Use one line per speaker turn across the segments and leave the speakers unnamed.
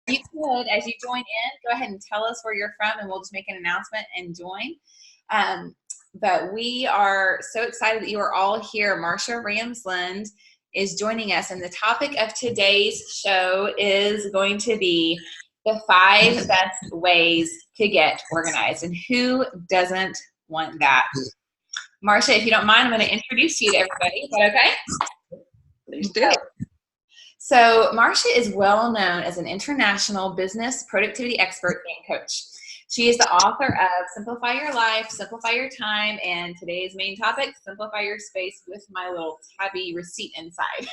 you could, as you join in, go ahead and tell us where you're from, and we'll just make an announcement and join. But we are so excited that you are all here. Marcia Ramsland is joining us, and the topic of today's show is going to be the 5 best ways to get organized. And who doesn't want that? Marcia, if you don't mind, I'm going to introduce you to everybody. Is that okay?
Please do.
So Marcia is well known as an international business productivity expert and coach. She is the author of Simplify Your Life, Simplify Your Time, and today's main topic, Simplify Your Space, with my little tabby receipt inside.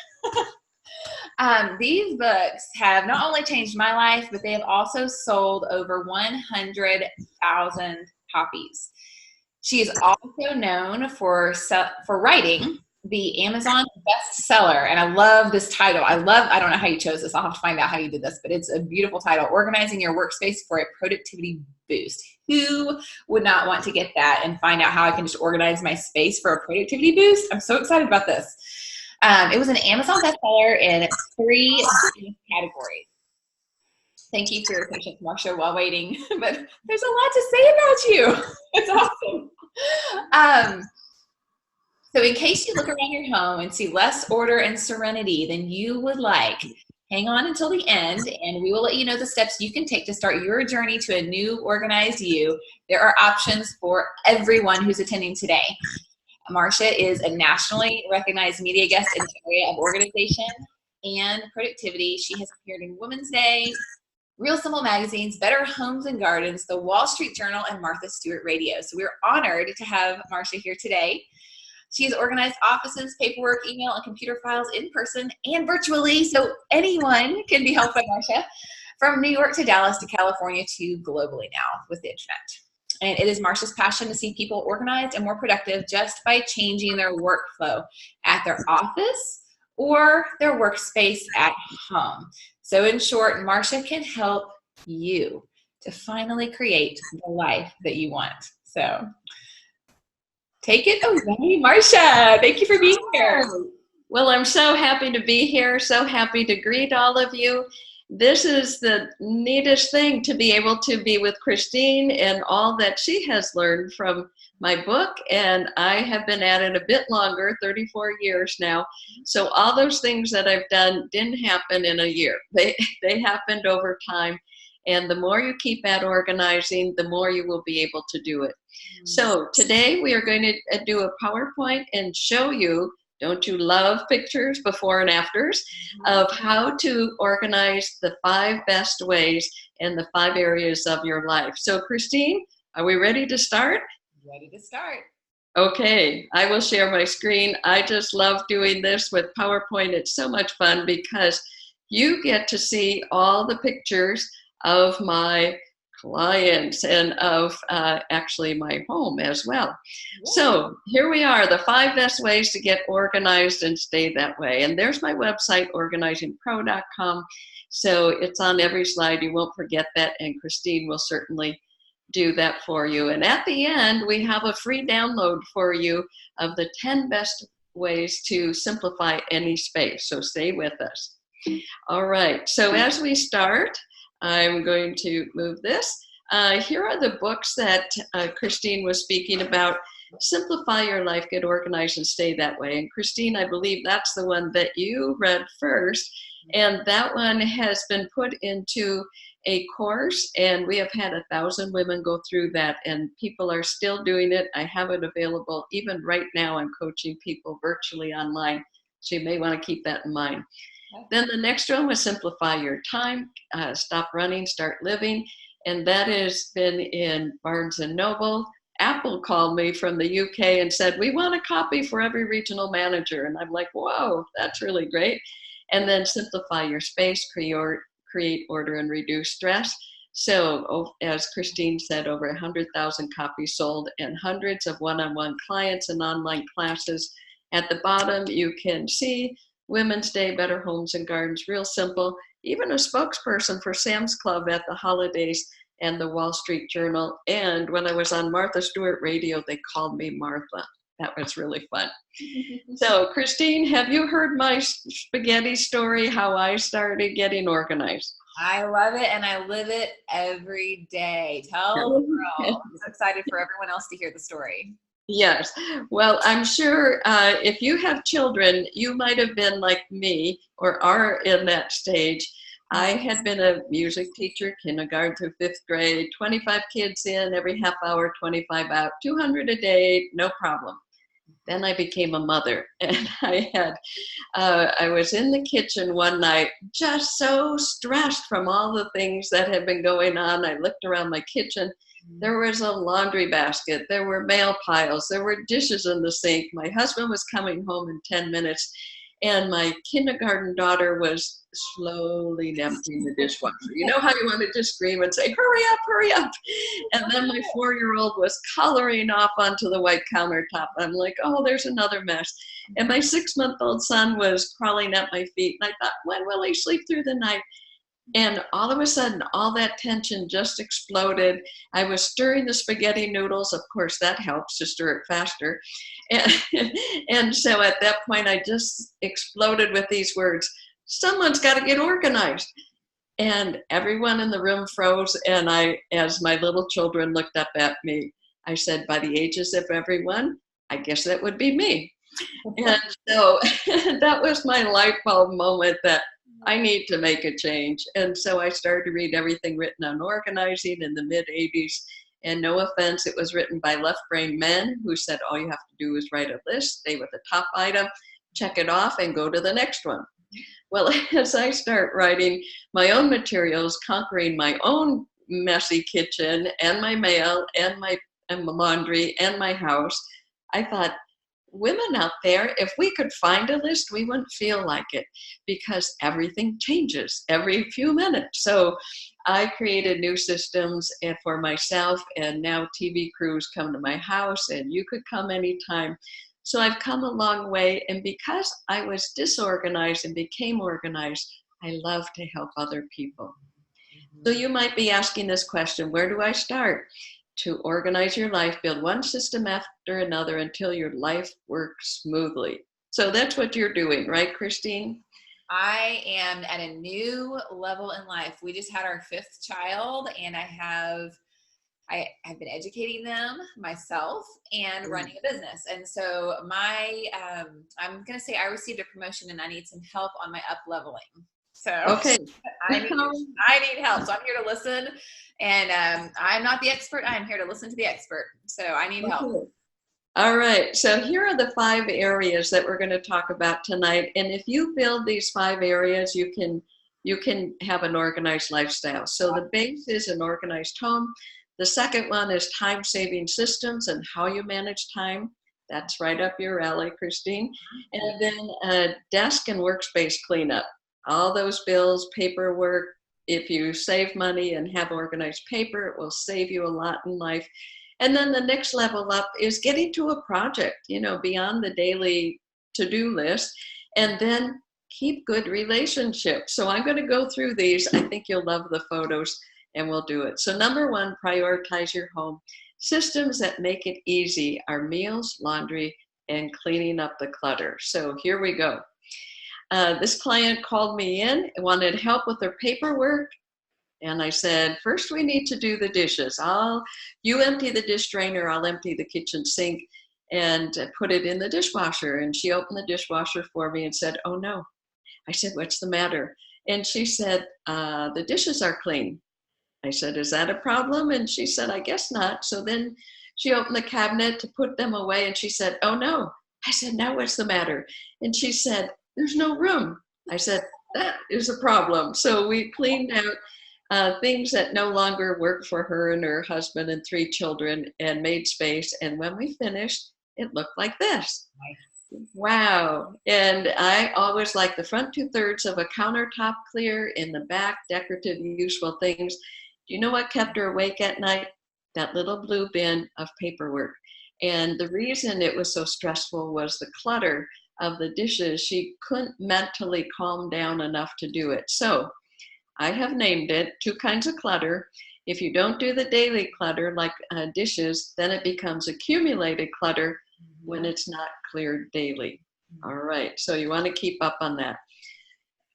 These books have not only changed my life, but they have also sold over 100,000 copies. She is also known for writing the Amazon bestseller, and I love this title. I don't know how you chose this. I'll have to find out how you did this, but it's a beautiful title, Organizing Your Workspace for a Productivity Boost. Who would not want to get that and find out how I can just organize my space for a productivity boost? I'm so excited about this. It was an Amazon bestseller in 3 categories. Thank you for your patience, Marcia, while waiting, but there's a lot to say about you. It's awesome. So in case you look around your home and see less order and serenity than you would like, hang on until the end, and we will let you know the steps you can take to start your journey to a new organized you. There are options for everyone who's attending today. Marcia is a nationally recognized media guest in the area of organization and productivity. She has appeared in Women's Day, Real Simple Magazines, Better Homes and Gardens, The Wall Street Journal, and Martha Stewart Radio. So we're honored to have Marcia here today. She has organized offices, paperwork, email, and computer files in person and virtually, so anyone can be helped by Marcia, from New York to Dallas to California to globally now with the internet. And it is Marcia's passion to see people organized and more productive just by changing their workflow at their office or their workspace at home. So in short, Marcia can help you to finally create the life that you want. So take it away, Marcia. Thank you for being here.
Well, I'm so happy to be here, so happy to greet all of you. This is the neatest thing, to be able to be with Christine and all that she has learned from my book, and I have been at it a bit longer, 34 years now. So all those things that I've done didn't happen in a year. They happened over time. And the more you keep at organizing, the more you will be able to do it. So today we are going to do a PowerPoint and show you, don't you love pictures before and afters, of how to organize the 5 best ways in the 5 areas of your life. So Christine, are we ready to start?
Ready to start.
Okay, I will share my screen. I just love doing this with PowerPoint. It's so much fun because you get to see all the pictures of my clients and of actually my home as well. So here we are, the 5 best ways to get organized and stay that way. And there's my website, organizingpro.com. So it's on every slide. You won't forget that, and Christine will certainly do that for you. And at the end, we have a free download for you of the 10 best ways to simplify any space. So stay with us. All right, so as we start, I'm going to move this. Here are the books that Christine was speaking about. Simplify Your Life, Get Organized, and Stay That Way. And Christine, I believe that's the one that you read first. And that one has been put into a course, and we have had 1,000 women go through that, and people are still doing it. I have it available. Even right now, I'm coaching people virtually online. So you may want to keep that in mind. Then the next one was Simplify Your Time, Stop Running, Start Living. And that has been in Barnes & Noble. Apple called me from the UK and said, we want a copy for every regional manager. And I'm like, whoa, that's really great. And then Simplify Your Space, Create Order, and Reduce Stress. So as Christine said, over 100,000 copies sold and hundreds of one-on-one clients and online classes. At the bottom, you can see Women's Day, Better Homes and Gardens, Real Simple, even a spokesperson for Sam's Club at the holidays, and the Wall Street Journal. And when I was on Martha Stewart Radio, they called me Martha. That was really fun. So Christine, have you heard my spaghetti story, how I started getting organized?
I love it, and I live it every day. Tell the girl. I'm so excited for everyone else to hear the story.
Yes. Well, I'm sure if you have children, you might have been like me or are in that stage. I had been a music teacher, kindergarten through fifth grade, 25 kids in, every half hour, 25 out, 200 a day, no problem. Then I became a mother, and I was in the kitchen one night, just so stressed from all the things that had been going on. I looked around my kitchen. There was a laundry basket. There were mail piles. There were dishes in the sink. My husband was coming home in 10 minutes, and my kindergarten daughter was slowly emptying the dishwasher. You know how you wanted to scream and say, hurry up, hurry up. And then my 4-year-old was coloring off onto the white countertop. I'm like, oh, there's another mess. And my 6-month-old son was crawling at my feet. And I thought, when will he sleep through the night? And all of a sudden, all that tension just exploded. I was stirring the spaghetti noodles. Of course, that helps to stir it faster. And so at that point, I just exploded with these words, someone's got to get organized. And everyone in the room froze. And as my little children looked up at me, I said, by the ages of everyone, I guess that would be me. And so that was my light bulb moment that I need to make a change. And so I started to read everything written on organizing in the mid-'80s. And no offense, it was written by left-brain men who said all you have to do is write a list, stay with the top item, check it off, and go to the next one. Well, as I start writing my own materials, conquering my own messy kitchen and my mail and my laundry and my house, I thought, women out there, if we could find a list, we wouldn't feel like it because everything changes every few minutes. So I created new systems for myself, and now TV crews come to my house and you could come anytime. So I've come a long way, and because I was disorganized and became organized, I love to help other people. So you might be asking this question, where do I start? To organize your life, build one system after another until your life works smoothly. So that's what you're doing, right, Christine?
I am at a new level in life. We just had our 5th child, and I have been educating them myself and running a business. And so I'm going to say I received a promotion and I need some help on my up leveling. So
okay.
I need help. So I'm here to listen, and I'm not the expert. I'm here to listen to the expert. So I need help.
All right. So here are the 5 areas that we're going to talk about tonight. And if you build these 5 areas, you can have an organized lifestyle. So the base is an organized home. The second one is time-saving systems and how you manage time. That's right up your alley, Christine. And then desk and workspace cleanup. All those bills, paperwork. If you save money and have organized paper, it will save you a lot in life. And then the next level up is getting to a project, beyond the daily to-do list, and then keep good relationships. So I'm going to go through these. I think you'll love the photos, and we'll do it. So number 1, prioritize your home. Systems that make it easy are meals, laundry, and cleaning up the clutter. So here we go. This client called me in and wanted help with their paperwork. And I said, first we need to do the dishes. You empty the dish drainer, I'll empty the kitchen sink and put it in the dishwasher. And she opened the dishwasher for me and said, oh no. I said, what's the matter? And she said, the dishes are clean. I said, is that a problem? And she said, I guess not. So then she opened the cabinet to put them away and she said, oh no. I said, now what's the matter? And she said, there's no room. I said, that is a problem. So we cleaned out things that no longer worked for her and her husband and 3 children and made space. And when we finished, it looked like this. Nice. Wow. And I always like the front 2/3 of a countertop clear, in the back, decorative, useful things. Do you know what kept her awake at night? That little blue bin of paperwork. And the reason it was so stressful was the clutter of the dishes. She couldn't mentally calm down enough to do it. So I have named it 2 kinds of clutter. If you don't do the daily clutter like dishes, then it becomes accumulated clutter when it's not cleared daily. All right, so you want to keep up on that.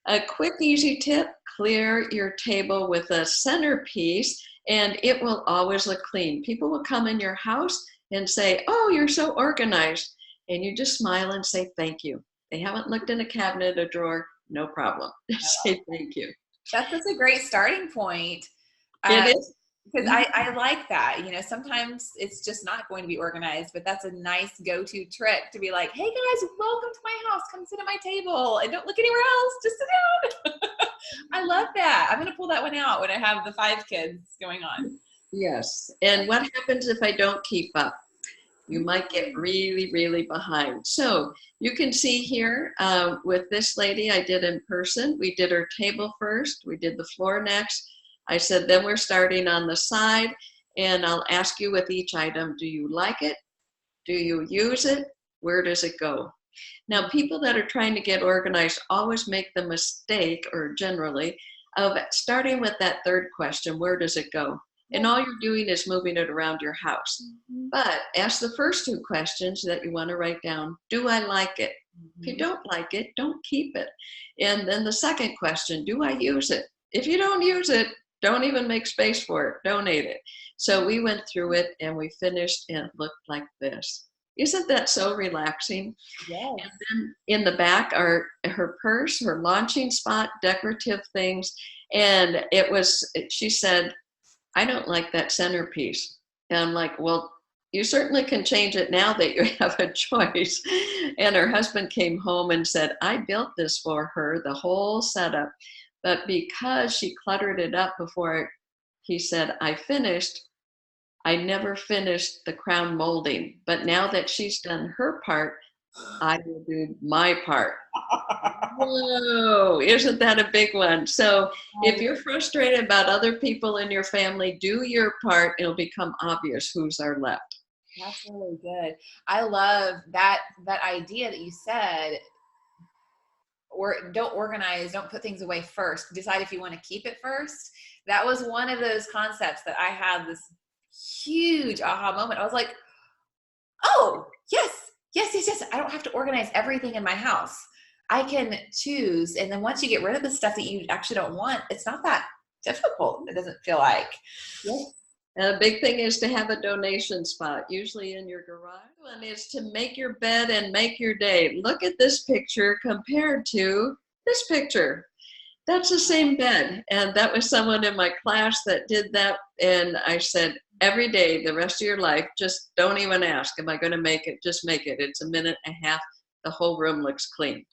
A quick, easy tip, clear your table with a centerpiece, and it will always look clean. People will come in your house and say, oh, you're so organized. And you just smile and say, thank you. They haven't looked in a cabinet, a drawer, no problem. Just say thank you.
That's a great starting point.
It is.
Because I like that. You know, sometimes it's just not going to be organized, but that's a nice go-to trick to be like, hey guys, welcome to my house. Come sit at my table and don't look anywhere else. Just sit down. I love that. I'm going to pull that one out when I have the 5 kids going on.
Yes. And what happens if I don't keep up? You might get really, really behind. So you can see here with this lady, I did in person. We did her table first. We did the floor next. I said, then we're starting on the side, and I'll ask you with each item, do you like it? Do you use it? Where does it go? Now, people that are trying to get organized always make the mistake, or generally, of starting with that third question, where does it go? And all you're doing is moving it around your house. But ask the first 2 questions that you want to write down. Do I like it? If you don't like it, don't keep it. And then the second question, do I use it? If you don't use it, don't even make space for it. Donate it. So we went through it and we finished, and it looked like this. Isn't that so relaxing?
Yes.
And then in the back are her purse, her launching spot, decorative things. And she said, I don't like that centerpiece. And I'm like, well, you certainly can change it now that you have a choice. And her husband came home and said, I built this for her, the whole setup. But because she cluttered it up before he said, I finished, I never finished the crown molding. But now that she's done her part, I will do my part. Whoa, isn't that a big one? So if you're frustrated about other people in your family, do your part. It'll become obvious who's are left.
That's really good. I love that idea that you said, or don't organize, don't put things away first. Decide if you want to keep it first. That was one of those concepts that I had this huge aha moment. I was like, oh, yes. I don't have to organize everything in my house. I can choose. And then once you get rid of the stuff that you actually don't want, it's not that difficult. It doesn't feel like.
Yes. And a big thing is to have a donation spot, usually in your garage. One is to make your bed and make your day. Look at this picture compared to this picture. That's the same bed. And that was someone in my class that did that. And I said, every day, the rest of your life, just don't even ask, am I going to make it? Just make it. It's 1.5 minutes. The whole room looks clean.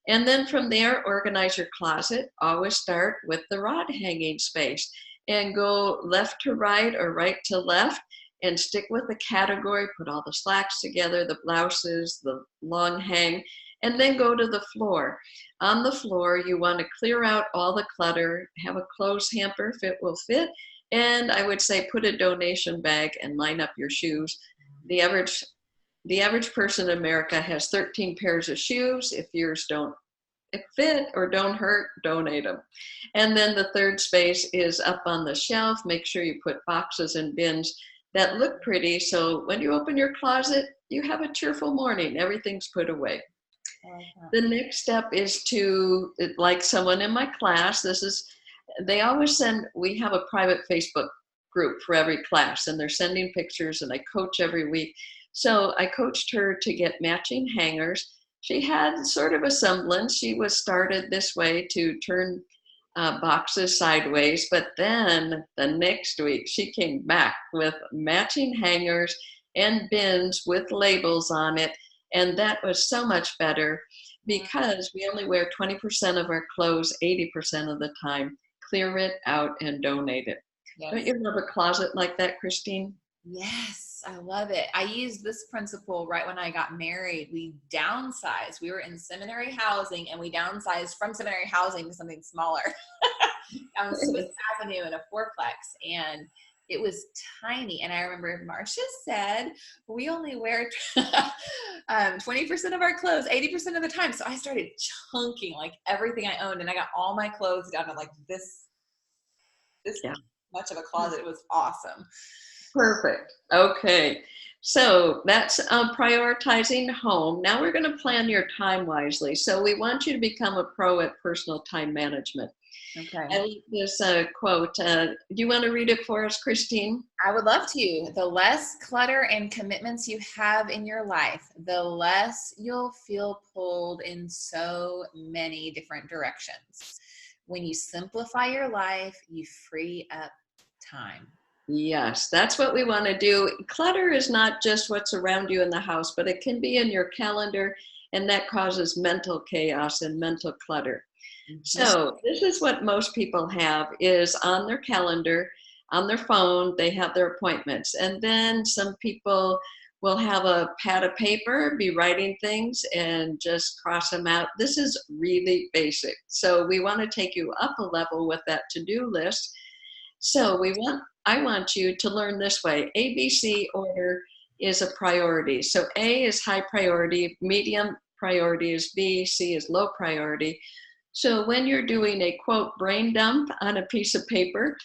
And then from there, organize your closet. Always start with the rod hanging space and go left to right or right to left and stick with the category. Put all the slacks together, the blouses, the long hang, and then go to the floor. On the floor, you want to clear out all the clutter, have a clothes hamper if it will fit, and I would say put a donation bag and line up your shoes. The average person in America has 13 pairs of shoes. If yours don't fit or don't hurt, donate them. And then the third space is up on the shelf. Make sure you put boxes and bins that look pretty, so when you open your closet, you have a cheerful morning. Everything's put away. The next step is to, like someone in my class, they always we have a private Facebook group for every class, and they're sending pictures, and I coach every week. So I coached her to get matching hangers. She had sort of a semblance. She was started this way to turn boxes sideways, but then the next week she came back with matching hangers and bins with labels on it. And that was so much better because we only wear 20% of our clothes 80% of the time. Clear it out and donate it. Yes. Don't you love a closet like that, Christine?
Yes, I love it. I used this principle right when I got married. We downsized. We were in seminary housing, and we downsized from seminary housing to something smaller. On Swiss Avenue in a fourplex, and it was tiny. And I remember Marcia said, we only wear 20% of our clothes 80% of the time. So I started chunking like everything I owned, and I got all my clothes down to like this much of a closet. It was awesome.
Perfect. Okay. So that's prioritizing home. Now we're going to plan your time wisely. So we want you to become a pro at personal time management.
Okay.
I like this quote. Do you want to read it for us, Christine?
I would love to. The less clutter and commitments you have in your life, the less you'll feel pulled in so many different directions. When you simplify your life, you free up time.
Yes, that's what we want to do. Clutter is not just what's around you in the house, but it can be in your calendar, and that causes mental chaos and mental clutter. So this is what most people have is on their calendar, on their phone, they have their appointments. And then some people will have a pad of paper, be writing things and just cross them out. This is really basic. So we want to take you up a level with that to-do list. So I want you to learn this way. ABC order is a priority. So A is high priority, medium priority is B, C is low priority. So when you're doing a quote brain dump on a piece of paper,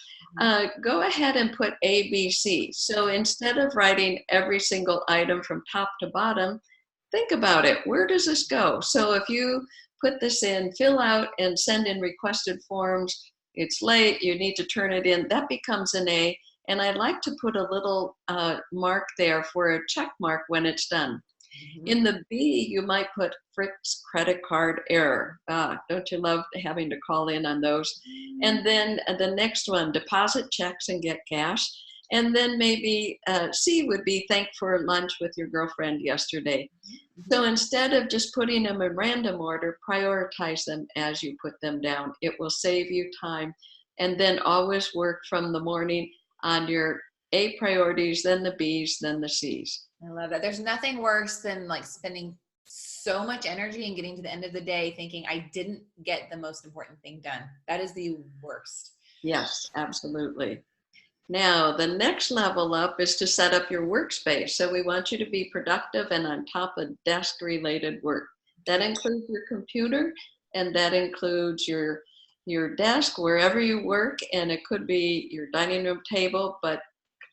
go ahead and put A, B, C. So instead of writing every single item from top to bottom, think about it. Where does this go? So if you put this in, fill out and send in requested forms, it's late, you need to turn it in, that becomes an A. And I like to put a little mark there for a check mark when it's done. In the B, you might put Frick's credit card error. Don't you love having to call in on those? And then the next one, deposit checks and get cash. And then maybe C would be thank for lunch with your girlfriend yesterday. So instead of just putting them in random order, prioritize them as you put them down. It will save you time. And then always work from the morning on your A priorities, then the B's, then the C's.
I love that. There's nothing worse than like spending so much energy and getting to the end of the day thinking I didn't get the most important thing done. That is the worst.
Yes, absolutely. Now, the next level up is to set up your workspace. So we want you to be productive and on top of desk-related work. That includes your computer, and that includes your desk, wherever you work, and it could be your dining room table, but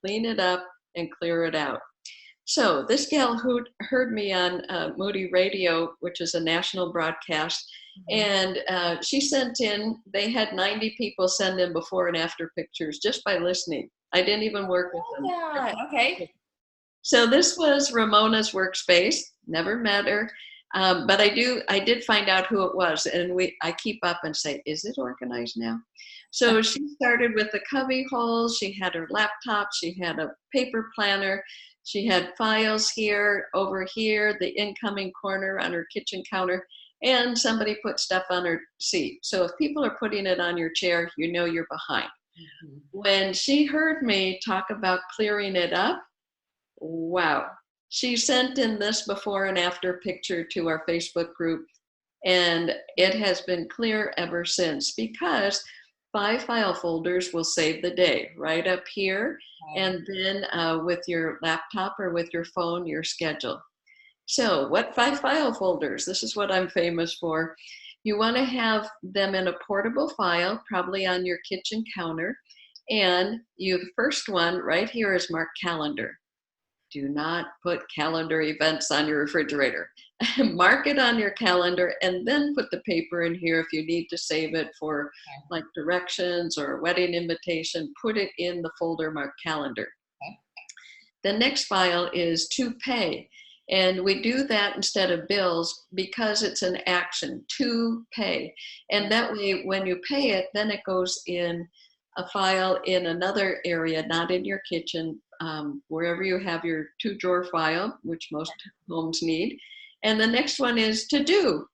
clean it up and clear it out. So this gal who heard me on Moody Radio, which is a national broadcast, and she sent in, they had 90 people send in before and after pictures just by listening. I didn't even work with them.
Yeah, okay.
So this was Ramona's workspace, never met her, but I did find out who it was, and I keep up and say, is it organized now? So she started with the cubby holes, she had her laptop, she had a paper planner, she had files here, over here, the incoming corner on her kitchen counter, and somebody put stuff on her seat. So if people are putting it on your chair, you know you're behind. When she heard me talk about clearing it up, wow. She sent in this before and after picture to our Facebook group, and it has been clear ever since because 5 file folders will save the day right up here, and then with your laptop or with your phone, your schedule. So what 5 file folders? This is what I'm famous for. You want to have them in a portable file, probably on your kitchen counter, and the first one right here is marked calendar. Do not put calendar events on your refrigerator. Mark it on your calendar and then put the paper in here if you need to save it for like directions or a wedding invitation. Put it in the folder marked calendar. The next file is to pay. And we do that instead of bills because it's an action, to pay. And that way when you pay it, then it goes in a file in another area, not in your kitchen, wherever you have your 2-drawer file, which most homes need. And the next one is to do.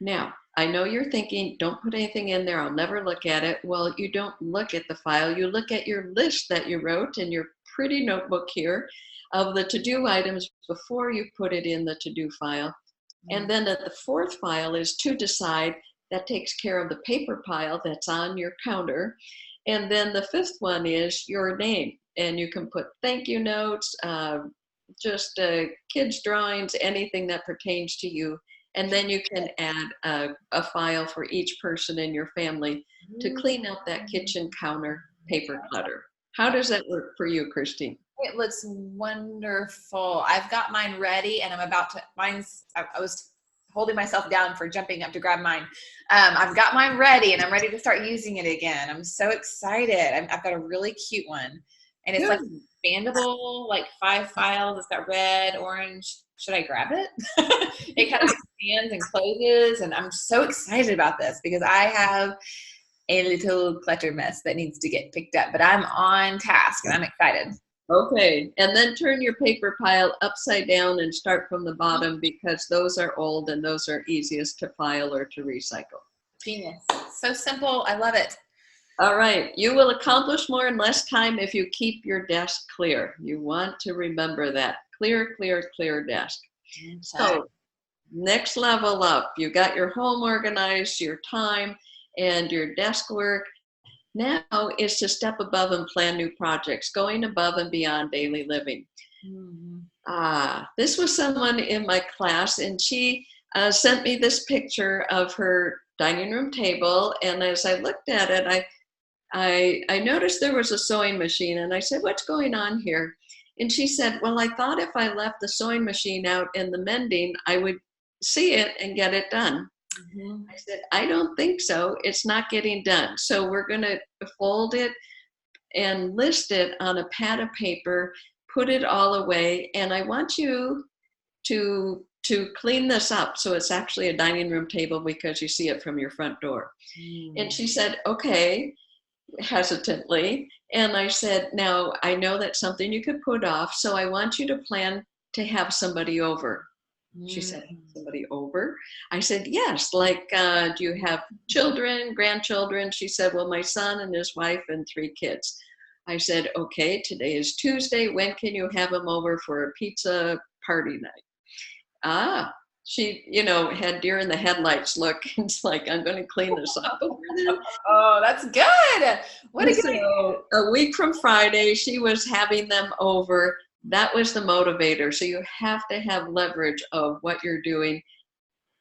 Now, I know you're thinking, don't put anything in there, I'll never look at it. Well, you don't look at the file, you look at your list that you wrote in your pretty notebook here of the to-do items before you put it in the to-do file. And then the 4th file is to decide. That takes care of the paper pile that's on your counter. And then the 5th one is your name. And you can put thank you notes, just kids' drawings, anything that pertains to you. And then you can add a file for each person in your family to clean up that kitchen counter paper clutter. How does that work for you, Christine?
It looks wonderful. I've got mine ready, and I'm about to, I was holding myself down for jumping up to grab mine. I've got mine ready, and I'm ready to start using it again. I'm so excited. I've got a really cute one, and it's like expandable, like 5 files. It's got red, orange. Should I grab it? It kind of expands and closes, and I'm so excited about this because I have a little clutter mess that needs to get picked up, but I'm on task, and I'm excited.
Okay, and then turn your paper pile upside down and start from the bottom because those are old and those are easiest to file or to recycle.
Genius. So simple. I love it.
All right, you will accomplish more in less time if you keep your desk clear. You want to remember that. Clear, clear, clear desk. Okay. So next level up, you got your home organized, your time, and your desk work. Now is to step above and plan new projects, going above and beyond daily living. This was someone in my class, and she sent me this picture of her dining room table. And as I looked at it, I noticed there was a sewing machine, and I said, "What's going on here?" And she said, "Well, I thought if I left the sewing machine out in the mending, I would see it and get it done." I said, "I don't think so. It's not getting done. So we're going to fold it and list it on a pad of paper, put it all away. And I want you to clean this up so it's actually a dining room table because you see it from your front door." And she said, "Okay," hesitantly. And I said, "Now I know that's something you could put off. So I want you to plan to have somebody over." She said, "Somebody over?" I said, "Yes, like, do you have children, grandchildren?" She said, "Well, my son and his wife and 3 kids." I said, "Okay, today is Tuesday. When can you have them over for a pizza party night?" She, had deer in the headlights look. It's like, "I'm going to clean this up over them."
Oh, that's good. What a good idea.
A week from Friday, she was having them over. That was the motivator. So you have to have leverage of what you're doing.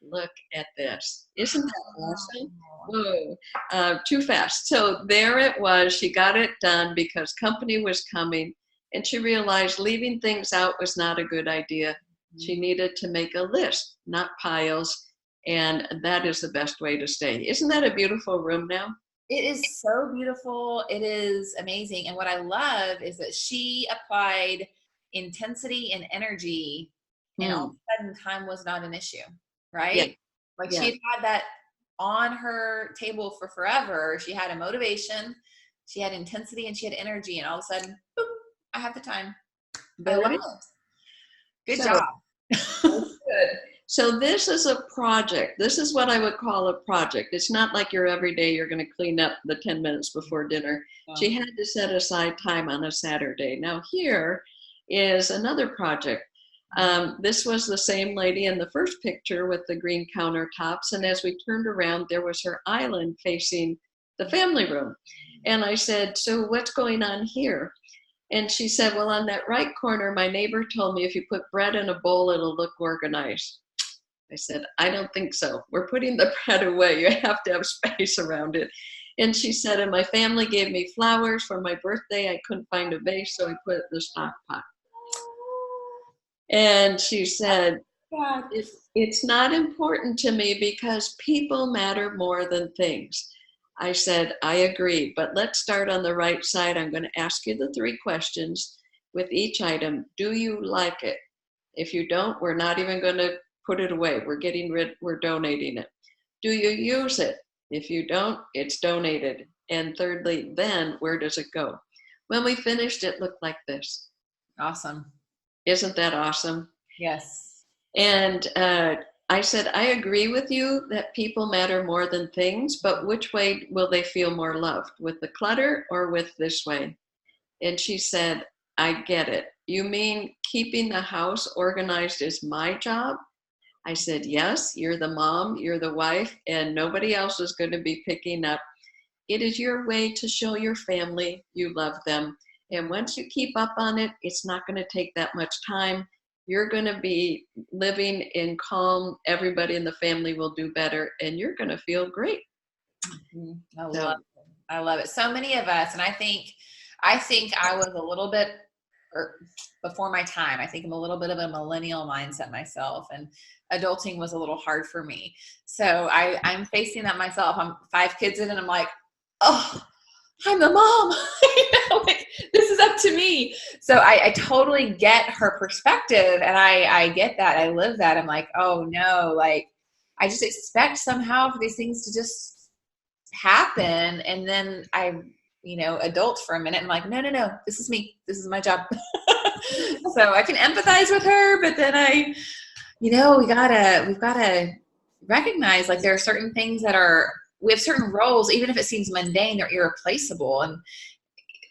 Look at this. Isn't that awesome? Whoa, too fast. So there it was. She got it done because company was coming, and she realized leaving things out was not a good idea. She needed to make a list, not piles, and that is the best way to stay. Isn't that a beautiful room now?
It is so beautiful. It is amazing. And what I love is that she applied intensity and energy, and all of a sudden time was not an issue, right?
Yeah.
Like she had that on her table for forever. She had a motivation, she had intensity, and she had energy. And all of a sudden, boop, I have the time. I love it. Good job.
Good. So this is a project. This is what I would call a project. It's not like your everyday you're going to clean up the 10 minutes before dinner. She had to set aside time on a Saturday. Now here is another project. This was the same lady in the first picture with the green countertops. And as we turned around, there was her island facing the family room. And I said, "So what's going on here?" And she said, "Well, on that right corner, my neighbor told me if you put bread in a bowl, it'll look organized." I said, "I don't think so. We're putting the bread away. You have to have space around it." And she said, "And my family gave me flowers for my birthday. I couldn't find a vase, so I put it in the stock pot." And she said, it's not important to me because people matter more than things." I said, "I agree, but let's start on the right side. I'm going to ask you the 3 questions with each item. Do you like it? If you don't, we're not even going to put it away. We're donating it. Do you use it? If you don't, it's donated. And thirdly, then where does it go?" When we finished, it looked like this.
Awesome.
Isn't that awesome?
Yes.
And I said, "I agree with you that people matter more than things, but which way will they feel more loved? With the clutter or with this way?" And she said, "I get it. You mean keeping the house organized is my job?" I said, "Yes, you're the mom, you're the wife, and nobody else is going to be picking up. It is your way to show your family you love them. And once you keep up on it, it's not going to take that much time. You're going to be living in calm. Everybody in the family will do better, and you're going to feel great."
I love it. So many of us, and I think I think I was a little bit before my time. I think I'm a little bit of a millennial mindset myself, and adulting was a little hard for me. So I'm facing that myself. I'm 5 kids in, and I'm like, oh, I'm a mom. Like, this is up to me. So I totally get her perspective, and I get that. I live that. I'm like, oh no, like I just expect somehow for these things to just happen, and then I adult for a minute. I'm like, no, this is me. This is my job. So I can empathize with her, but then we've gotta recognize, like, there are certain things we have certain roles, even if it seems mundane, they're irreplaceable. And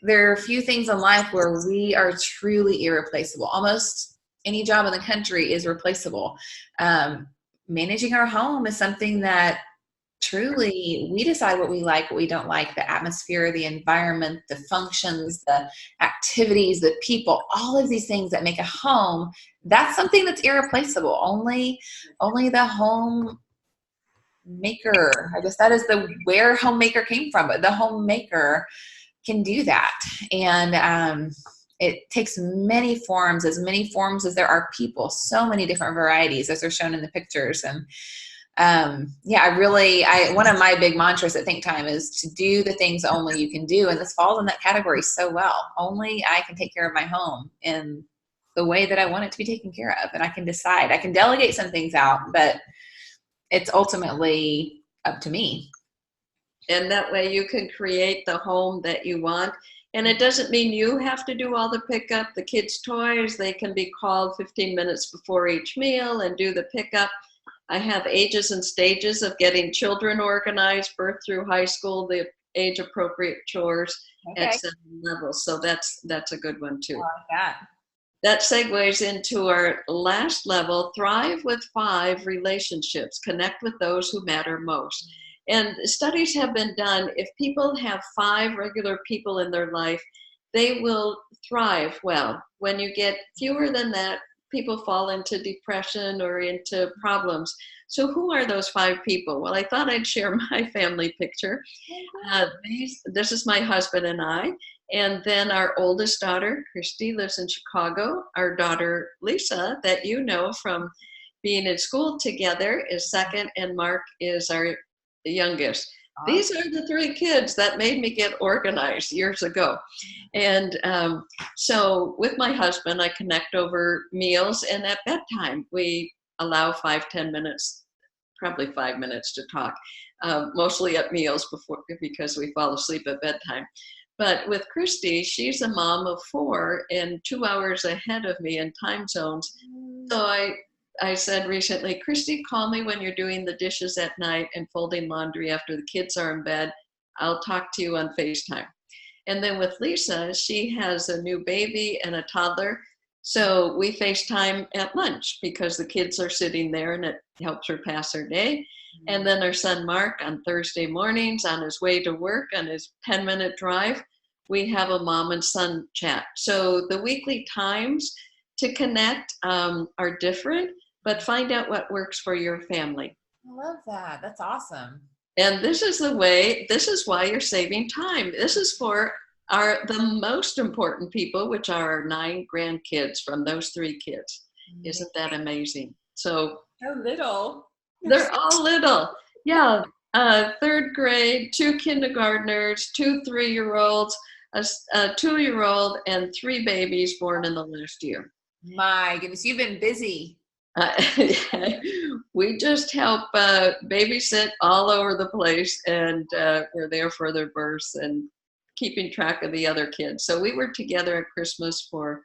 there are a few things in life where we are truly irreplaceable. Almost any job in the country is replaceable. Managing our home is something that truly we decide what we like, what we don't like, the atmosphere, the environment, the functions, the activities, the people, all of these things that make a home. That's something that's irreplaceable. Only the home maker, I guess that is where homemaker came from, but the homemaker can do that. And it takes many forms as there are people, so many different varieties as are shown in the pictures. And one of my big mantras at Think Time is to do the things only you can do. And this falls in that category so well. Only I can take care of my home in the way that I want it to be taken care of. And I can decide, I can delegate some things out, but it's ultimately up to me.
And that way you can create the home that you want. And it doesn't mean you have to do all the pickup. The kids' toys, they can be called 15 minutes before each meal and do the pickup. I have ages and stages of getting children organized, birth through high school, the age appropriate chores at 7 levels. So that's a good one too.
I like that.
That segues into our last level, thrive with 5 relationships, connect with those who matter most. And studies have been done. If people have 5 regular people in their life, they will thrive well. When you get fewer than that, people fall into depression or into problems. So who are those 5 people? Well, I thought I'd share my family picture. This is my husband and I. And then our oldest daughter, Christy, lives in Chicago. Our daughter, Lisa, that you know from being in school together, is second. And Mark is our youngest. These are the 3 kids that made me get organized years ago. And so with my husband, I connect over meals, and at bedtime, we allow 5-10 minutes, probably 5 minutes to talk, mostly at meals because we fall asleep at bedtime. But with Christy, she's a mom of 4 and 2 hours ahead of me in time zones. So I said recently, Christy, call me when you're doing the dishes at night and folding laundry after the kids are in bed. I'll talk to you on FaceTime. And then with Lisa, she has a new baby and a toddler. So we FaceTime at lunch because the kids are sitting there and it helps her pass her day. And then our son Mark on Thursday mornings on his way to work on his 10-minute drive, we have a mom and son chat. So the weekly times to connect are different, but find out what works for your family.
I love that. That's awesome.
And this is why you're saving time. This is for the most important people, which are our 9 grandkids from those 3 kids. Isn't that amazing? So
little.
They're all little. Yeah. 3rd grade, 2 kindergartners, 2 3-year-olds, a 2-year-old, and 3 babies born in the last year.
My goodness, you've been busy.
We just help babysit all over the place, and we're there for their births and keeping track of the other kids. So we were together at Christmas for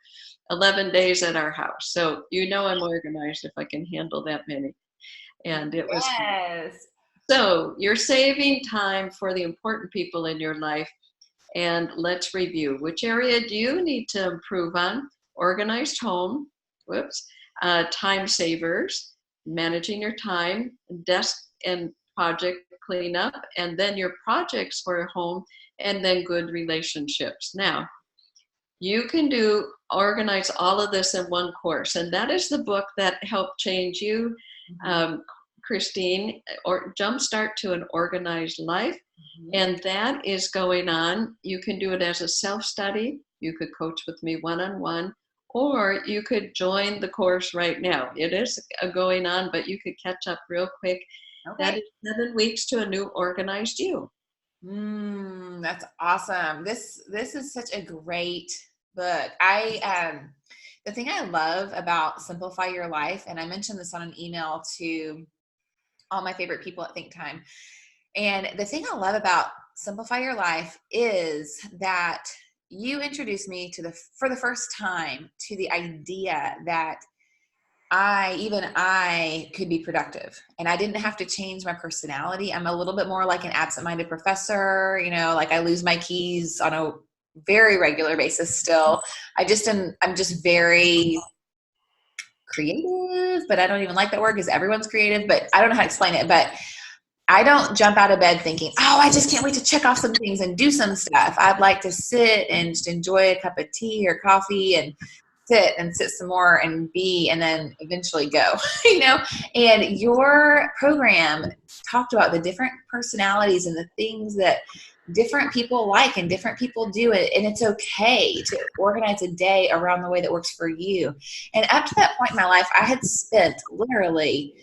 11 days at our house. So I'm organized if I can handle that many. And it was So you're saving time for the important people in your life. And let's review. Which area do you need to improve on? Organized home, time savers, managing your time, desk and project cleanup, and then your projects for home, and then good relationships. Now, you can organize all of this in one course, and that is the book that helped change you. Christine, or Jumpstart to an Organized Life. And that is going on. You can do it as a self-study. You could coach with me one-on-one, or you could join the course right now. It is going on, but you could catch up real quick.
Okay.
That is 7 weeks to a new organized you.
That's awesome. This is such a great book. The thing I love about Simplify Your Life, and I mentioned this on an email to all my favorite people at Think Time. And the thing I love about Simplify Your Life is that you introduced me for the first time to the idea that I could be productive, and I didn't have to change my personality. I'm a little bit more like an absent-minded professor, like I lose my keys on a very regular basis still. I'm just very creative, but I don't even like that word because everyone's creative, but I don't know how to explain it. But I don't jump out of bed thinking, oh, I just can't wait to check off some things and do some stuff. I'd like to sit and just enjoy a cup of tea or coffee and sit some more and then eventually go, and your program talked about the different personalities and the things that different people like and different people do it. And it's okay to organize a day around the way that works for you. And up to that point in my life, I had spent literally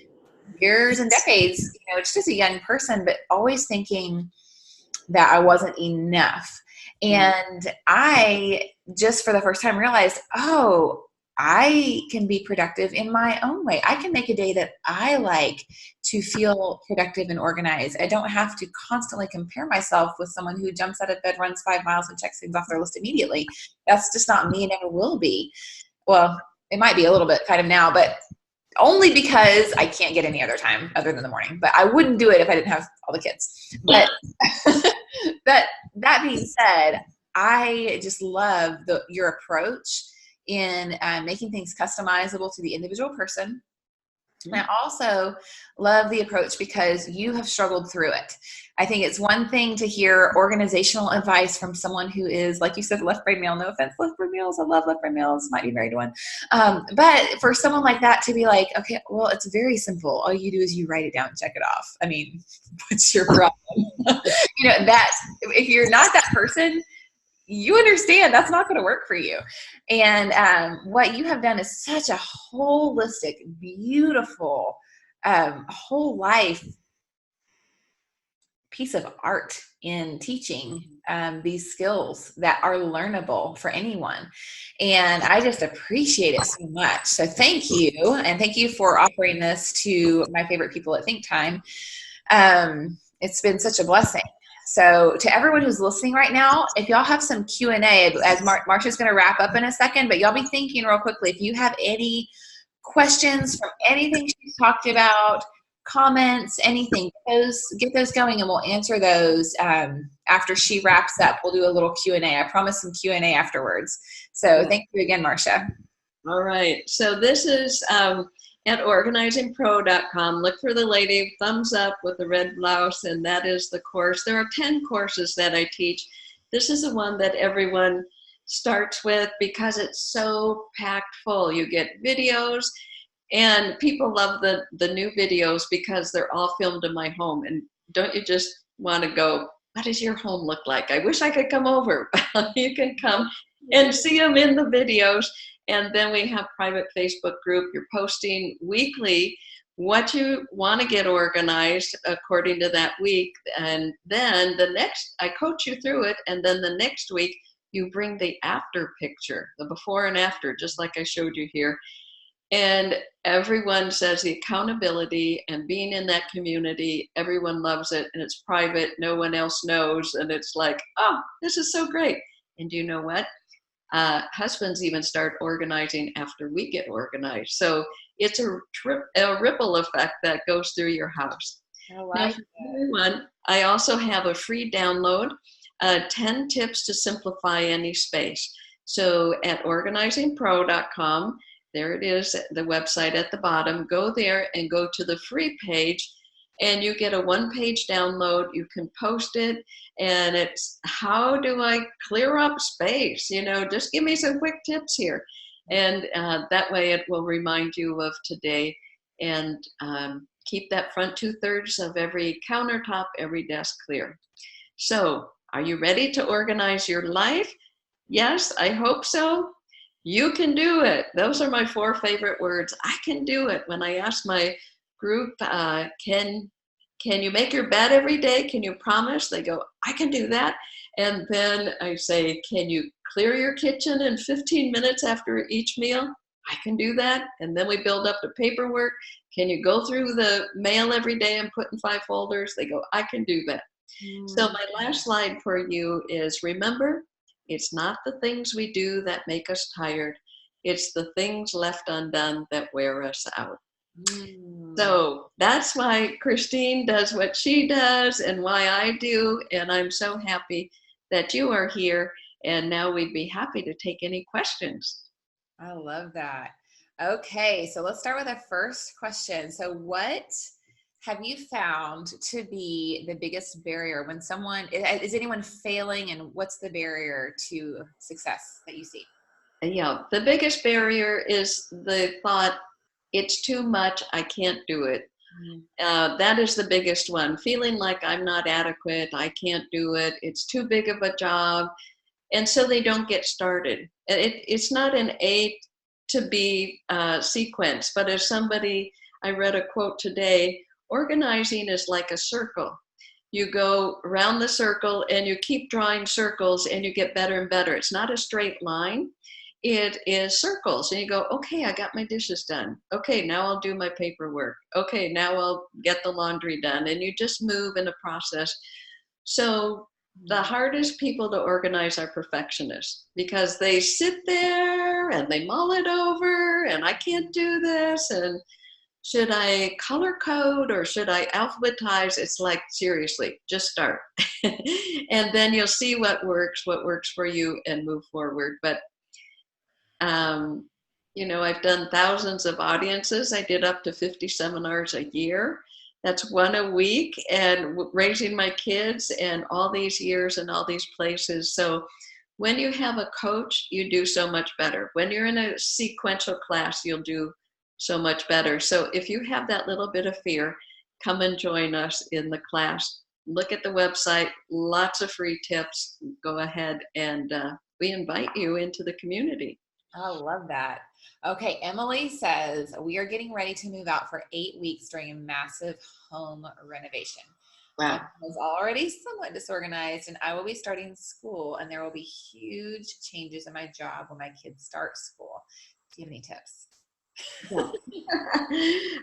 years and decades, just as a young person, but always thinking that I wasn't enough. And I just for the first time realized, oh, I can be productive in my own way. I can make a day that I like to feel productive and organized. I don't have to constantly compare myself with someone who jumps out of bed, runs 5 miles, and checks things off their list immediately. That's just not me and never will be. Well, it might be a little bit kind of now, but only because I can't get any other time other than the morning. But I wouldn't do it if I didn't have all the kids. But that being said, I just love your approach in making things customizable to the individual person. And I also love the approach because you have struggled through it. I think it's one thing to hear organizational advice from someone who is, like you said, left brain male. No offense, left brain males. I love left brain males. Might be married to one. But for someone like that to be like, okay, well, it's very simple. All you do is you write it down and check it off. I mean, what's your problem? If you're not that person, you understand that's not going to work for you. And what you have done is such a holistic, beautiful, whole life piece of art in teaching these skills that are learnable for anyone. And I just appreciate it so much. So thank you. And thank you for offering this to my favorite people at Think Time. It's been such a blessing. So to everyone who's listening right now, if y'all have some Q&A, as Marcia's going to wrap up in a second, but y'all be thinking real quickly, if you have any questions from anything she's talked about, comments, anything, get those going, and we'll answer those after she wraps up. We'll do a little Q&A. I promise some Q&A afterwards. So thank you again, Marcia.
All right. So this is at organizingpro.com. Look for the lady, thumbs up with the red blouse, and that is the course. There are 10 courses that I teach. This is the one that everyone starts with because it's so packed full. You get videos, and people love the new videos because they're all filmed in my home. And don't you just want to go, what does your home look like? I wish I could come over. You can come and see them in the videos. And then we have private Facebook group. You're posting weekly what you want to get organized according to that week. And then I coach you through it. And then the next week, you bring the after picture, the before and after, just like I showed you here. And everyone says the accountability and being in that community, everyone loves it. And it's private. No one else knows. And it's like, oh, this is so great. And you know what? Husbands even start organizing after we get organized. So it's a ripple effect that goes through your house.
I like
everyone, I also have a free download, 10 tips to simplify any space. So at organizingpro.com, there it is, the website at the bottom. Go there and go to the free page, and you get a one-page download. You can post it, and it's how do I clear up space? Just give me some quick tips here. And that way it will remind you of today and keep that front 2/3 of every countertop, every desk clear. So, are you ready to organize your life? Yes, I hope so. You can do it. Those are my 4 favorite words. I can do it. When I ask my group, can you make your bed every day? Can you promise? They go, I can do that. And then I say, can you clear your kitchen in 15 minutes after each meal? I can do that. And then we build up the paperwork. Can you go through the mail every day and put in 5 folders? They go, I can do that. So my last slide for you is, remember, it's not the things we do that make us tired. It's the things left undone that wear us out. So that's why Christine does what she does and why I do. And I'm so happy that you are here. And now we'd be happy to take any questions.
I love that. Okay, so let's start with our first question. So what have you found to be the biggest barrier when is anyone failing, and what's the barrier to success that you see?
Yeah, the biggest barrier is the thought, it's too much, I can't do it. That is the biggest one. Feeling like I'm not adequate, I can't do it, it's too big of a job. And so they don't get started. It's not an A to B sequence, but as I read a quote today, organizing is like a circle. You go around the circle and you keep drawing circles and you get better and better. It's not a straight line. It is circles. And you go, okay, I got my dishes done. Okay, now I'll do my paperwork. Okay, now I'll get the laundry done. And you just move in a process. So the hardest people to organize are perfectionists, because they sit there and they mull it over, and I can't do this, and should I color code or should I alphabetize? It's like, seriously, just start. And then you'll see what works for you, and move forward. But I've done thousands of audiences. I did up to 50 seminars a year. That's 1 a week, and raising my kids and all these years and all these places. So when you have a coach, you do so much better. When you're in a sequential class, you'll do so much better. So if you have that little bit of fear, come and join us in the class. Look at the website, lots of free tips. Go ahead, and we invite you into the community.
I love that. Okay, Emily says, we are getting ready to move out for 8 weeks during a massive home renovation.
Wow.
I was already somewhat disorganized, and I will be starting school, and there will be huge changes in my job when my kids start school. Do you have any tips?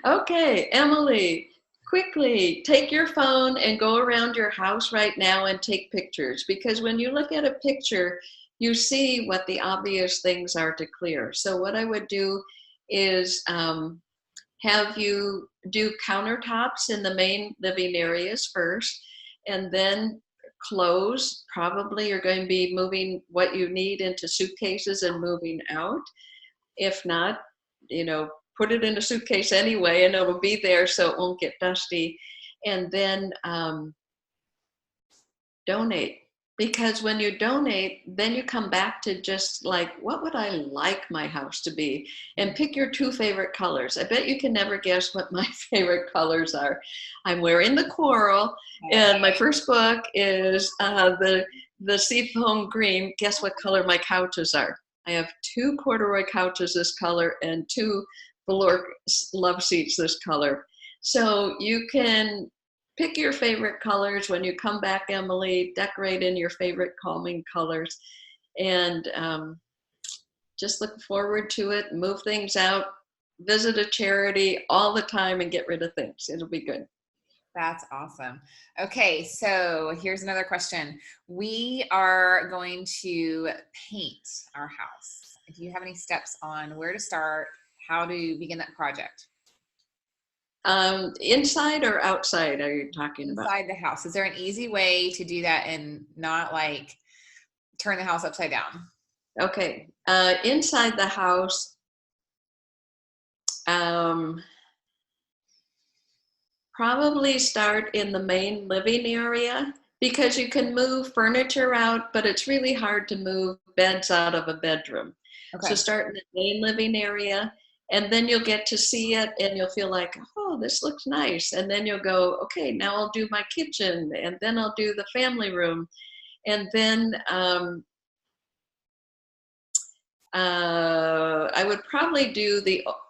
Okay, Emily, quickly take your phone and go around your house right now and take pictures, because when you look at a picture, you see what the obvious things are to clear. So what I would do is have you do countertops in the main living areas first, and then clothes. Probably you're going to be moving what you need into suitcases and moving out. If not, put it in a suitcase anyway, and it'll be there so it won't get dusty. And then donate. Because when you donate, then you come back to just like, what would I like my house to be? And pick your 2 favorite colors. I bet you can never guess what my favorite colors are. I'm wearing the coral, and my first book is the seafoam green. Guess what color my couches are? I have 2 corduroy couches this color and 2 velour love seats this color. So you can pick your favorite colors. When you come back, Emily, decorate in your favorite calming colors, and just look forward to it. Move things out, visit a charity all the time, and get rid of things. It'll be good.
That's awesome. Okay, so here's another question. We are going to paint our house. Do you have any steps on where to start, how to begin that project?
Inside or outside are you talking about?
Inside the house. Is there an easy way to do that and not like turn the house upside down?
Okay. Inside the house, probably start in the main living area, because you can move furniture out, but it's really hard to move beds out of a bedroom. Okay. So start in the main living area, And then you'll get to see it and you'll feel like, oh, this looks nice. And then you'll go, okay, now I'll do my kitchen, and then I'll do the family room. And then I would probably do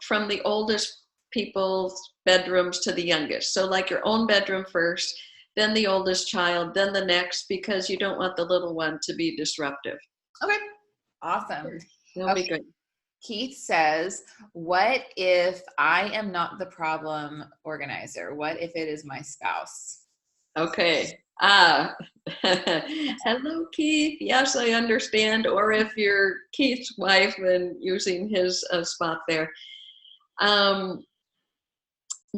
from the oldest people's bedrooms to the youngest. So like your own bedroom first, then the oldest child, then the next, because you don't want the little one to be disruptive.
Okay. Awesome.
That'll be good.
Keith says, what if I am not the problem organizer? What if it is my spouse?
Okay. Hello, Keith. Yes, I understand. Or if you're Keith's wife and using his spot there.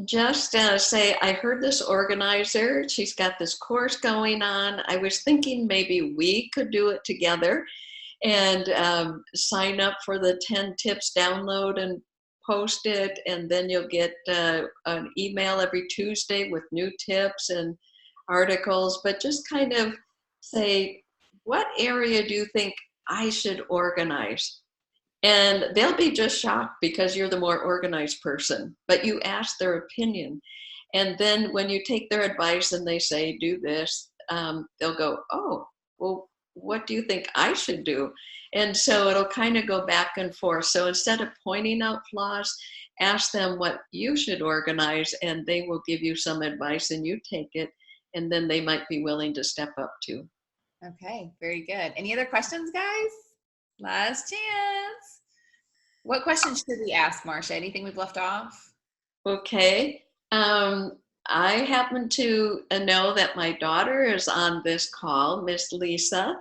Just say, I heard this organizer. She's got this course going on. I was thinking maybe we could do it together, and sign up for the 10 tips download and post it. And then you'll get an email every Tuesday with new tips and articles. But just kind of say, what area do you think I should organize? And they'll be just shocked because you're the more organized person, but you ask their opinion. And then when you take their advice and they say, do this, they'll go, oh, well, what do you think I should do? And so it'll kind of go back and forth. So instead of pointing out flaws, ask them what you should organize, and they will give you some advice, and you take it, and then they might be willing to step up too.
Okay, very good. Any other questions, guys? Last chance. What questions should we ask, Marcia? Anything we've left off?
Okay. I happen to know that my daughter is on this call, Miss Lisa.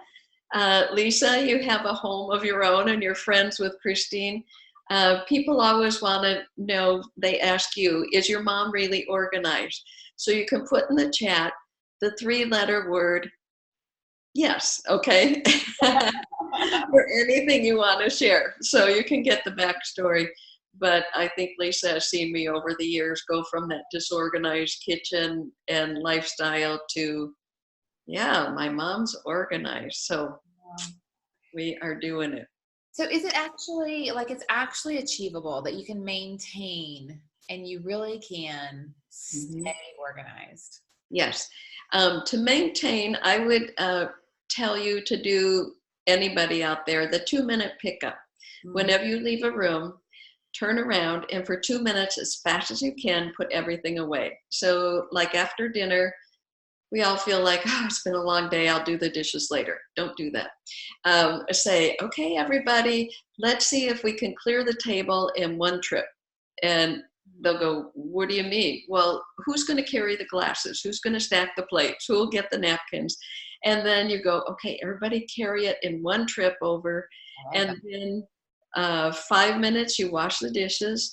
Lisa, you have a home of your own and you're friends with Christine. People always want to know, they ask you, is your mom really organized? So you can put in the chat the 3-letter word, yes, okay? For anything you want to share. So you can get the backstory. But I think Lisa has seen me over the years go from that disorganized kitchen and lifestyle to, yeah, my mom's organized. So we are doing it.
So is it actually, like, it's actually achievable that you can maintain and you really can stay organized?
Yes. To maintain, I would tell you to do, anybody out there, the 2-minute pickup. Whenever you leave a room, turn around and for 2 minutes, as fast as you can, put everything away. So like after dinner, we all feel like, oh, it's been a long day, I'll do the dishes later. Don't do that. Say, okay, everybody, let's see if we can clear the table in one trip. And they'll go, what do you mean? Well, who's going to carry the glasses? Who's going to stack the plates? Who will get the napkins? And then you go, okay, everybody carry it in one trip over. And then 5 minutes, you wash the dishes.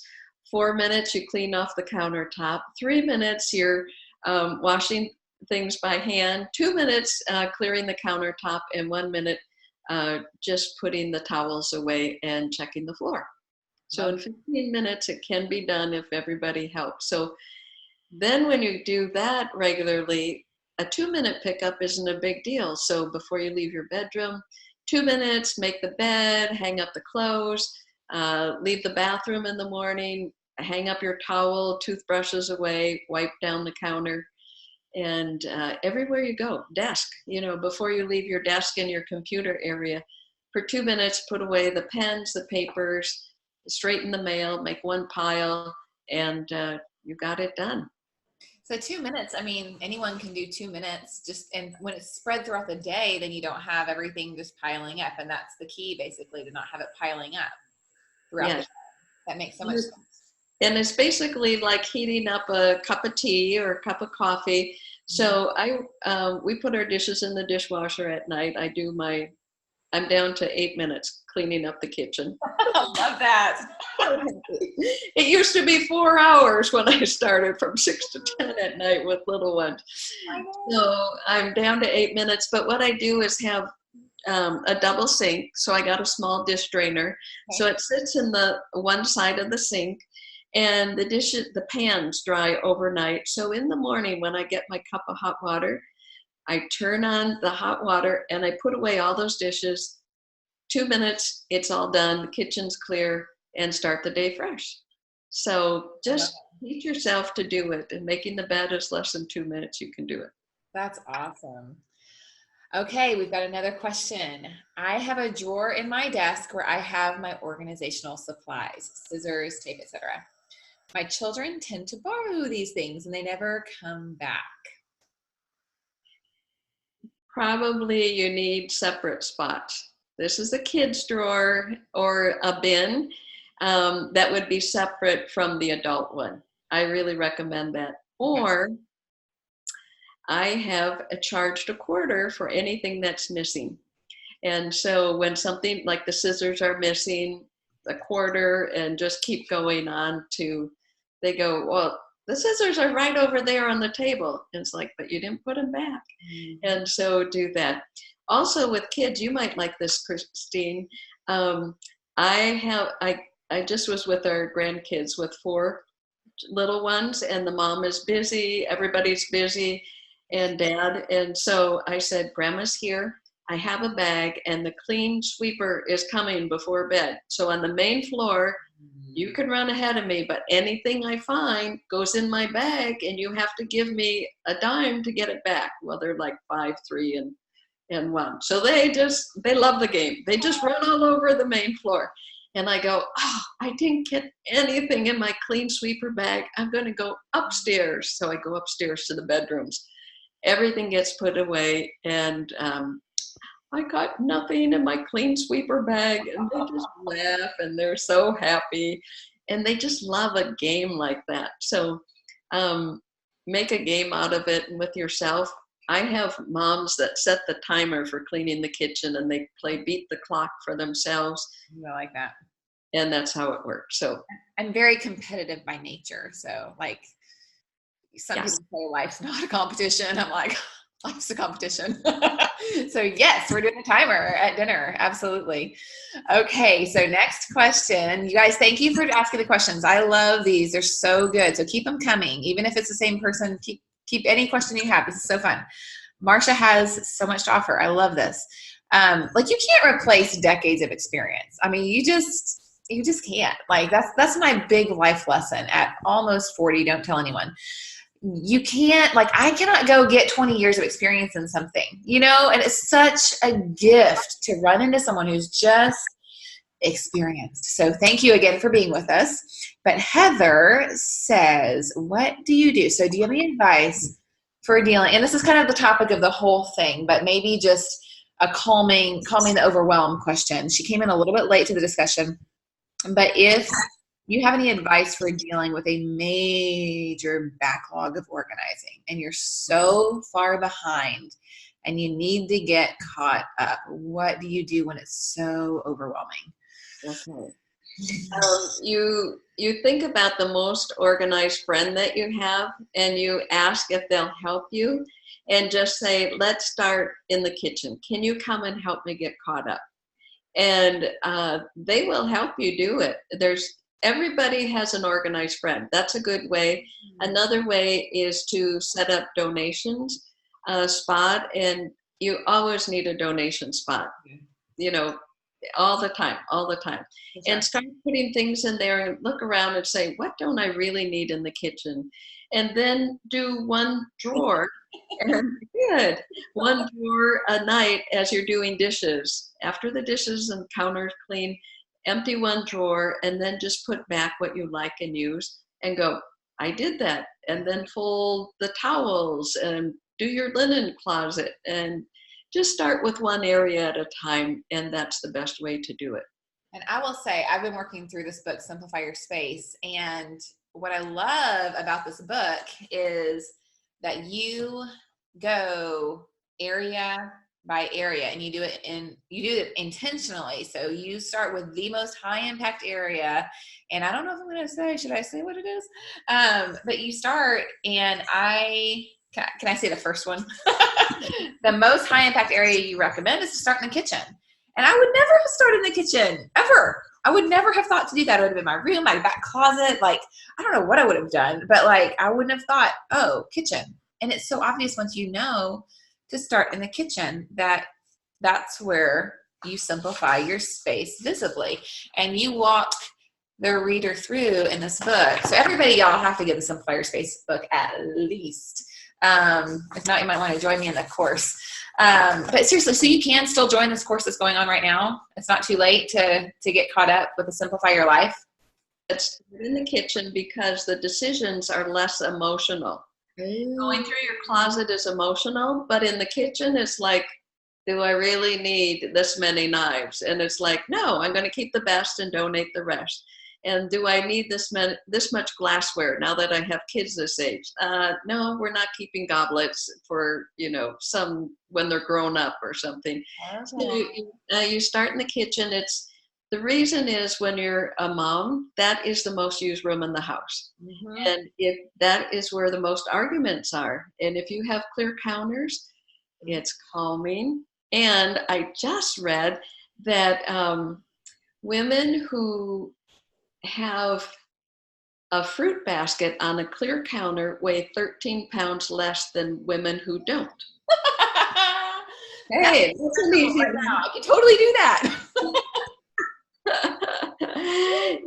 4 minutes, you clean off the countertop. 3 minutes, you're washing things by hand. 2 minutes, clearing the countertop. And 1 minute, just putting the towels away and checking the floor. So in 15 minutes, it can be done if everybody helps. So then when you do that regularly, a 2-minute pickup isn't a big deal. So before you leave your bedroom, 2 minutes, make the bed, hang up the clothes, leave the bathroom in the morning, hang up your towel, toothbrushes away, wipe down the counter, and everywhere you go, desk, before you leave your desk in your computer area, for 2 minutes, put away the pens, the papers, straighten the mail, make one pile, and you got it done.
So 2 minutes, I mean, anyone can do 2 minutes, and when it's spread throughout the day, then you don't have everything just piling up. And that's the key, basically, to not have it piling up throughout the day. That makes so much sense.
And it's basically like heating up a cup of tea or a cup of coffee. So we put our dishes in the dishwasher at night. I'm down to 8 minutes cleaning up the kitchen.
I love that.
It used to be 4 hours when I started, from 6 to 10 at night with little ones. So I'm down to 8 minutes. But what I do is have a double sink. So I got a small dish drainer. Okay. So it sits in the one side of the sink, and the pans dry overnight. So in the morning when I get my cup of hot water, I turn on the hot water and I put away all those dishes. 2 minutes, it's all done. The kitchen's clear, and start the day fresh. So just teach yourself to do it, and making the bed is less than 2 minutes. You can do it.
That's awesome. Okay, we've got another question. I have a drawer in my desk where I have my organizational supplies, scissors, tape, etc. My children tend to borrow these things and they never come back.
Probably you need separate spots. This is a kid's drawer or a bin that would be separate from the adult one. I really recommend that. Or I have charged a quarter for anything that's missing. And so when something like the scissors are missing, a quarter, and just keep going on to, they go, well, the scissors are right over there on the table. And it's like, but you didn't put them back. And so do that. Also with kids, you might like this, Christine. I just was with our grandkids with 4 little ones, and the mom is busy, everybody's busy, and dad. And so I said, Grandma's here. I have a bag, and the clean sweeper is coming before bed. So on the main floor, you can run ahead of me, but anything I find goes in my bag, and you have to give me a dime to get it back. Well, they're like 5, 3, and 1. So they love the game. They just run all over the main floor. And I go, oh, I didn't get anything in my clean sweeper bag. I'm going to go upstairs. So I go upstairs to the bedrooms. Everything gets put away, and I got nothing in my clean sweeper bag. And they just laugh, and they're so happy. And they just love a game like that. So make a game out of it with yourself. I have moms that set the timer for cleaning the kitchen, and they play beat the clock for themselves.
I like that.
And that's how it works. So
I'm very competitive by nature. So like some people say life's not a competition. I'm like, life's a competition. So yes, we're doing a timer at dinner. Absolutely. Okay. So next question. You guys, thank you for asking the questions. I love these. They're so good. So keep them coming. Even if it's the same person, keep any question you have. This is so fun. Marcia has so much to offer. I love this. Like you can't replace decades of experience. I mean, you just can't. Like that's my big life lesson at almost 40. Don't tell anyone. You can't, like, I cannot go get 20 years of experience in something, and it's such a gift to run into someone who's just experienced. So thank you again for being with us. But Heather says, what do you do? So do you have any advice for dealing, and this is kind of the topic of the whole thing, but maybe just a calming the overwhelm question. She came in a little bit late to the discussion, but if you have any advice for dealing with a major backlog of organizing and you're so far behind and you need to get caught up, what do you do when it's so overwhelming?
Okay. You think about the most organized friend that you have, and you ask if they'll help you, and just say, let's start in the kitchen. Can you come and help me get caught up? And they will help you do it. Everybody has an organized friend. That's a good way. Another way is to set up donations spot, and you always need a donation spot, all the time. Exactly. And start putting things in there and look around and say, what don't I really need in the kitchen? And then do one drawer and one drawer a night as you're doing dishes. After the dishes and counters clean, empty one drawer, and then just put back what you like and use and go, I did that. And then fold the towels and do your linen closet, and just start with one area at a time. And that's the best way to do it.
And I will say, I've been working through this book, Simplify Your Space. And what I love about this book is that you go area by area, and you do it intentionally. So you start with the most high impact area, and I don't know if I'm going to say, should I say what it is? But you start, and can I say the first one? The most high impact area you recommend is to start in the kitchen. And I would never have started in the kitchen ever. I would never have thought to do that. It would have been my room, my back closet. Like, I don't know what I would have done, but like, I wouldn't have thought, oh, kitchen. And it's so obvious once you know to start in the kitchen, that's where you simplify your space visibly. And you walk their reader through in this book. So everybody, y'all have to get the Simplify Your Space book at least. If not, you might want to join me in the course. But seriously, so you can still join this course that's going on right now. It's not too late to get caught up with the Simplify Your Life.
It's in the kitchen because the decisions are less emotional. Going through your closet is emotional, but in the kitchen, it's like, do I really need this many knives? And it's like, no, I'm going to keep the best and donate the rest. And do I need this much glassware now that I have kids this age? No, we're not keeping goblets for, some when they're grown up or something. Okay. So you start in the kitchen. The reason is when you're a mom, that is the most used room in the house. Mm-hmm. And if that is where the most arguments are. And if you have clear counters, it's calming. And I just read that women who have a fruit basket on a clear counter weigh 13 pounds less than women who don't. Hey, that's an easy one.
I can totally do that.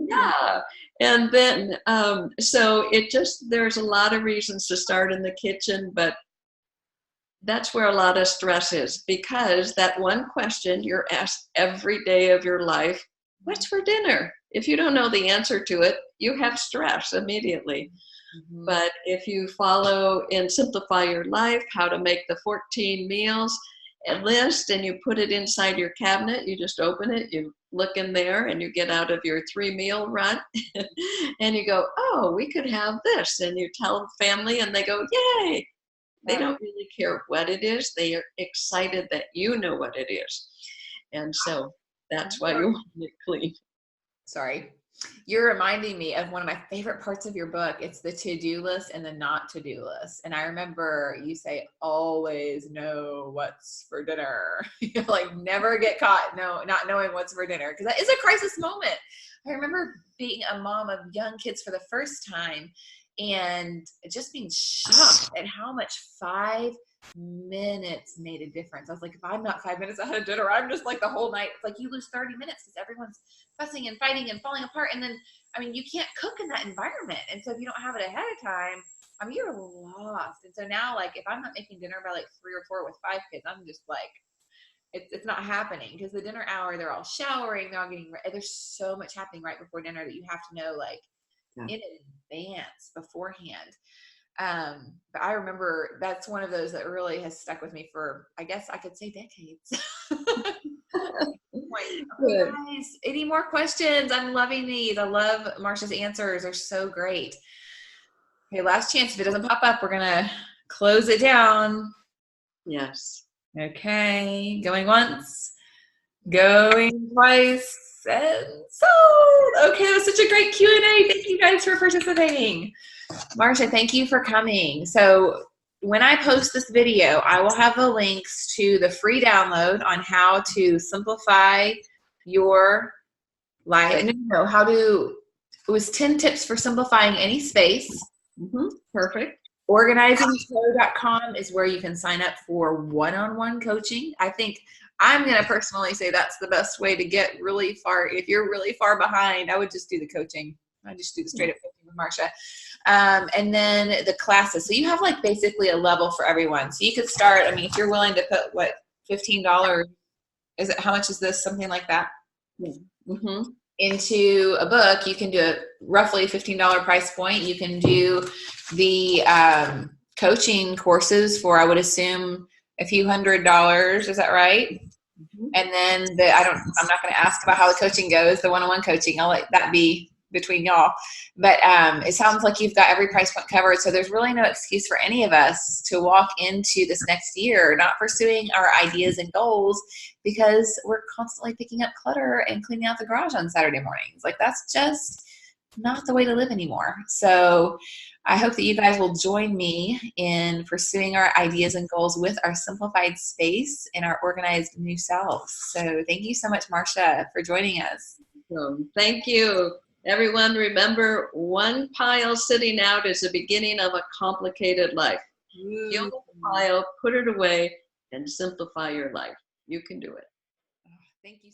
Yeah. And then, so there's a lot of reasons to start in the kitchen, but that's where a lot of stress is, because that one question you're asked every day of your life, what's for dinner? If you don't know the answer to it, you have stress immediately. Mm-hmm. But if you follow and Simplify Your Life, how to make the 14 meals and list, and you put it inside your cabinet, you just open it, you look in there, and you get out of your 3-meal run, and you go, oh, we could have this. And you tell the family, and they go, yay. They don't really care what it is. They are excited that you know what it is. And so that's why you want it clean.
Sorry. You're reminding me of one of my favorite parts of your book. It's the to-do list and the not to-do list. And I remember you say, always know what's for dinner. Like never get caught not knowing what's for dinner. Because that is a crisis moment. I remember being a mom of young kids for the first time and just being shocked at how much 5 minutes made a difference. I was like, if I'm not 5 minutes ahead of dinner, I'm just like the whole night. It's like you lose 30 minutes because everyone's fussing and fighting and falling apart. And then, you can't cook in that environment. And so if you don't have it ahead of time, you're lost. And so now, like, if I'm not making dinner by like 3 or 4 with 5 kids, I'm just like, it's not happening because the dinner hour, they're all showering, they're all getting ready. There's so much happening right before dinner that you have to know, like, in advance beforehand. But I remember that's one of those that really has stuck with me for, I guess I could say, decades. Guys, any more questions? I'm loving these. I love Marcia's answers. They're so great. Okay, last chance. If it doesn't pop up, we're going to close it down.
Yes.
Okay. Going once. Going twice. And sold. Okay, that was such a great Q&A. Thank you guys for participating. Marcia, thank you for coming. So when I post this video, I will have the links to the free download on how to simplify your life. It was 10 tips for simplifying any space.
Mm-hmm. Perfect.
Organizingpro.com is where you can sign up for one-on-one coaching. I think I'm going to personally say that's the best way to get really far. If you're really far behind, I would just do the coaching. I just do the straight up coaching with Marcia. And then the classes. So you have like basically a level for everyone. So you could start, if you're willing to put $15, how much is this? Something like that. Mm-hmm. Into a book, you can do a roughly $15 price point. You can do the coaching courses for, I would assume, a few $100s. Is that right? Mm-hmm. And then I'm not going to ask about how the coaching goes, the one-on-one coaching. I'll let that be between y'all. But it sounds like you've got every price point covered. So there's really no excuse for any of us to walk into this next year not pursuing our ideas and goals because we're constantly picking up clutter and cleaning out the garage on Saturday mornings. Like, that's just not the way to live anymore. So I hope that you guys will join me in pursuing our ideas and goals with our simplified space and our organized new selves. So thank you so much, Marcia, for joining us.
Thank you. Everyone, remember, one pile sitting out is the beginning of a complicated life. Deal with the pile, put it away, and simplify your life. You can do it.
Thank you.